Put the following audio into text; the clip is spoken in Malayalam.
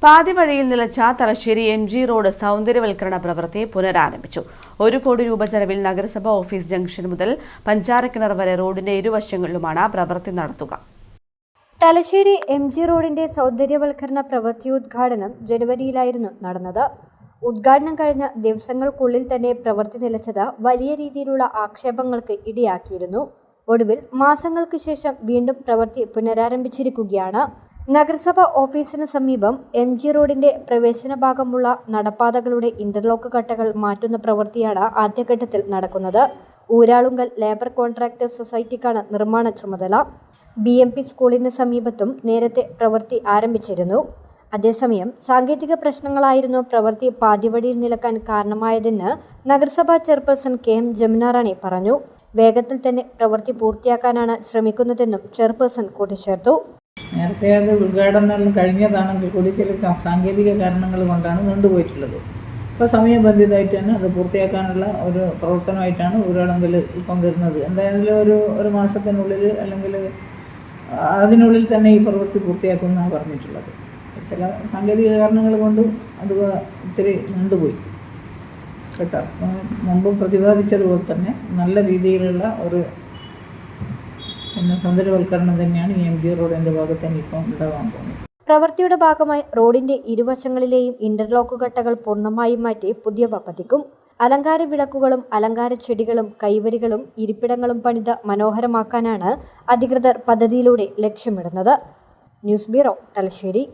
പാതി വഴിയിൽ നിലച്ച തലശ്ശേരി MG റോഡ് സൗന്ദര്യവൽക്കരണ പ്രവൃത്തി പുനരാരംഭിച്ചു. 1 കോടി രൂപ ചെലവിൽ നഗരസഭ ഓഫീസ് ജംഗ്ഷൻ മുതൽ പഞ്ചാരക്കിണർ വരെ റോഡിന്റെ ഇരുവശങ്ങളിലുമാണ് പ്രവൃത്തി നടത്തുക. തലശ്ശേരി MG റോഡിന്റെ സൗന്ദര്യവൽക്കരണ പ്രവൃത്തി ഉദ്ഘാടനം ജനുവരിയിലായിരുന്നു നടന്നത്. ഉദ്ഘാടനം കഴിഞ്ഞ ദിവസങ്ങൾക്കുള്ളിൽ തന്നെ പ്രവൃത്തി നിലച്ചത് വലിയ രീതിയിലുള്ള ആക്ഷേപങ്ങൾക്ക് ഇടയാക്കിയിരുന്നു. ഒടുവിൽ മാസങ്ങൾക്ക് ശേഷം വീണ്ടും പ്രവൃത്തി പുനരാരംഭിച്ചിരിക്കുകയാണ്. നഗരസഭ ഓഫീസിന് സമീപം MG റോഡിന്റെ പ്രവേശന ഭാഗമുള്ള നടപ്പാതകളുടെ ഇന്റർലോക്ക് കട്ടകൾ മാറ്റുന്ന പ്രവൃത്തിയാണ് ആദ്യഘട്ടത്തിൽ നടക്കുന്നത്. ഊരാളുങ്കൽ ലേബർ കോൺട്രാക്ടേഴ്സ് സൊസൈറ്റിക്കാണ് നിർമ്മാണ ചുമതല. BMP സ്കൂളിന് സമീപത്തും നേരത്തെ പ്രവൃത്തി ആരംഭിച്ചിരുന്നു. അതേസമയം സാങ്കേതിക പ്രശ്നങ്ങളായിരുന്നു പ്രവൃത്തി പാതിവഴിയിൽ നിലക്കാൻ കാരണമായതെന്ന് നഗരസഭാ ചെയർപേഴ്സൺ KM ജമുന റാണി പറഞ്ഞു. വേഗത്തിൽ തന്നെ പ്രവൃത്തി പൂർത്തിയാക്കാനാണ് ശ്രമിക്കുന്നതെന്നും ചെയർപേഴ്സൺ കൂട്ടിച്ചേർത്തു. നേരത്തെ അത് ഉദ്ഘാടനം കഴിഞ്ഞതാണെങ്കിൽ കൂടി ചില സാങ്കേതിക കാരണങ്ങൾ കൊണ്ടാണ് നീണ്ടുപോയിട്ടുള്ളത്. ഇപ്പോൾ സമയബന്ധിതമായിട്ട് തന്നെ അത് പൂർത്തിയാക്കാനുള്ള ഒരു പ്രവർത്തനമായിട്ടാണ് ഊരാളുങ്കൽ ഇപ്പം വരുന്നത്. എന്തായാലും ഒരു മാസത്തിനുള്ളിൽ അല്ലെങ്കിൽ അതിനുള്ളിൽ തന്നെ ഈ പ്രവൃത്തി പൂർത്തിയാക്കുമെന്നാണ് പറഞ്ഞിട്ടുള്ളത്. ചില സാങ്കേതിക കാരണങ്ങൾ കൊണ്ട് അത് ഒത്തിരി നീണ്ടുപോയി കേട്ടോ. മുമ്പ് പ്രതിപാദിച്ചതുപോലെ തന്നെ നല്ല രീതിയിലുള്ള ഒരു സൗന്ദര്യവൽക്കരണം തന്നെയാണ് ഈ MG റോഡിന്റെ ഭാഗത്ത് തന്നെ ഇപ്പം ഉണ്ടാകാൻ പോകുന്നത്. പ്രവൃത്തിയുടെ ഭാഗമായി റോഡിന്റെ ഇരുവശങ്ങളിലെയും ഇന്റർലോക്ക് കട്ടകൾ പൂർണ്ണമായും മാറ്റി പുതിയവ പതിക്കും. അലങ്കാര വിളക്കുകളും അലങ്കാര ചെടികളും കൈവരികളും ഇരിപ്പിടങ്ങളും പണിത് മനോഹരമാക്കാനാണ് അധികൃതർ പദ്ധതിയിലൂടെ ലക്ഷ്യമിടുന്നത്. News bureau, Thalassery.